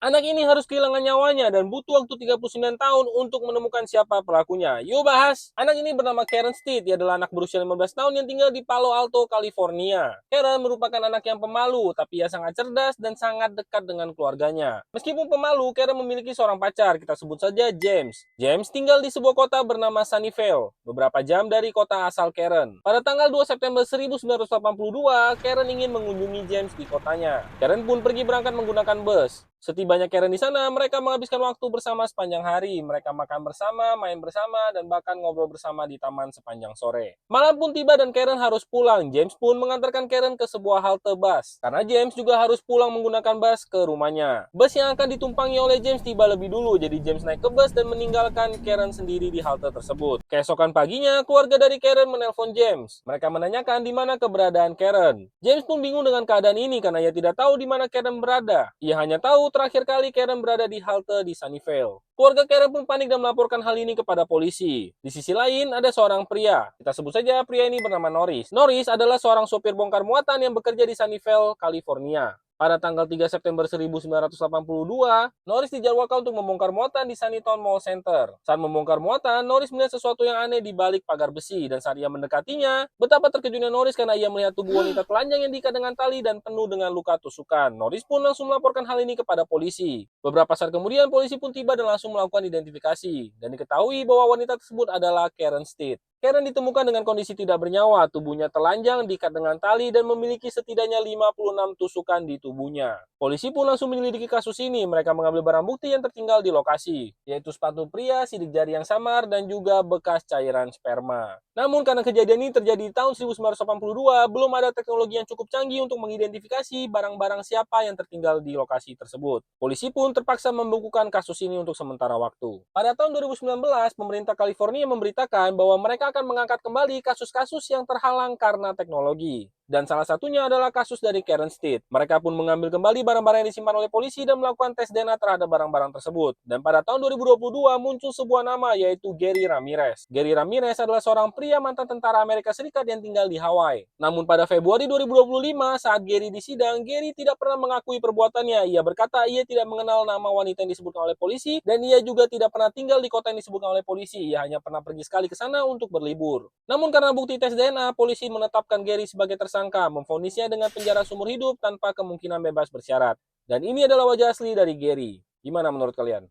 Anak ini harus kehilangan nyawanya dan butuh waktu 39 tahun untuk menemukan siapa pelakunya. Yuk bahas! Anak ini bernama Karen Steed. Dia adalah anak berusia 15 tahun yang tinggal di Palo Alto, California. Karen merupakan anak yang pemalu, tapi ia sangat cerdas dan sangat dekat dengan keluarganya. Meskipun pemalu, Karen memiliki seorang pacar, kita sebut saja James. James tinggal di sebuah kota bernama Sunnyvale, beberapa jam dari kota asal Karen. Pada tanggal 2 September 1982, Karen ingin mengunjungi James di kotanya. Karen pun pergi berangkat menggunakan bus. Setibanya Karen di sana, mereka menghabiskan waktu bersama sepanjang hari. Mereka makan bersama, main bersama, dan bahkan ngobrol bersama di taman sepanjang sore. Malam pun tiba dan Karen harus pulang. James pun mengantarkan Karen ke sebuah halte bus. Karena James juga harus pulang menggunakan bus ke rumahnya. Bus yang akan ditumpangi oleh James tiba lebih dulu, jadi James naik ke bus dan meninggalkan Karen sendiri di halte tersebut. Keesokan paginya, keluarga dari Karen menelpon James. Mereka menanyakan di mana keberadaan Karen. James pun bingung dengan keadaan ini karena ia tidak tahu di mana Karen berada. Ia hanya tahu terakhir kali Karen berada di halte di Sunnyvale. Keluarga Karen pun panik dan melaporkan hal ini kepada polisi. Di sisi lain, ada seorang pria. Kita sebut saja pria ini bernama Norris. Norris adalah seorang sopir bongkar muatan yang bekerja di Sunnyvale, California. Pada tanggal 3 September 1982, Norris dijadwalkan untuk membongkar muatan di Sunnytown Mall Center. Saat membongkar muatan, Norris melihat sesuatu yang aneh di balik pagar besi, dan saat ia mendekatinya, betapa terkejutnya Norris karena ia melihat tubuh wanita telanjang yang diikat dengan tali dan penuh dengan luka tusukan. Norris pun langsung melaporkan hal ini kepada polisi. Beberapa saat kemudian, polisi pun tiba dan langsung melakukan identifikasi, dan diketahui bahwa wanita tersebut adalah Karen Steed. Karen ditemukan dengan kondisi tidak bernyawa, tubuhnya telanjang, diikat dengan tali, dan memiliki setidaknya 56 tusukan di tubuhnya. Polisi pun langsung menyelidiki kasus ini. Mereka mengambil barang bukti yang tertinggal di lokasi, yaitu sepatu pria, sidik jari yang samar, dan juga bekas cairan sperma. Namun karena kejadian ini terjadi di tahun 1982, belum ada teknologi yang cukup canggih untuk mengidentifikasi barang-barang siapa yang tertinggal di lokasi tersebut. Polisi pun terpaksa membekukan kasus ini untuk sementara waktu. Pada tahun 2019, pemerintah California memberitakan bahwa mereka akan mengangkat kembali kasus-kasus yang terhalang karena teknologi. Dan salah satunya adalah kasus dari Karen Steed. Mereka pun mengambil kembali barang-barang yang disimpan oleh polisi dan melakukan tes DNA terhadap barang-barang tersebut. Dan pada tahun 2022 muncul sebuah nama yaitu Gary Ramirez. Gary Ramirez adalah seorang pria mantan tentara Amerika Serikat yang tinggal di Hawaii. Namun pada Februari 2025 saat Gary disidang, Gary tidak pernah mengakui perbuatannya. Ia berkata ia tidak mengenal nama wanita yang disebutkan oleh polisi dan ia juga tidak pernah tinggal di kota yang disebutkan oleh polisi. Ia hanya pernah pergi sekali ke sana untuk berlibur. Namun karena bukti tes DNA, polisi menetapkan Gary sebagai tersangka, memvonisnya dengan penjara seumur hidup tanpa kemungkinan bebas bersyarat. Dan ini adalah wajah asli dari Gary. Gimana menurut kalian?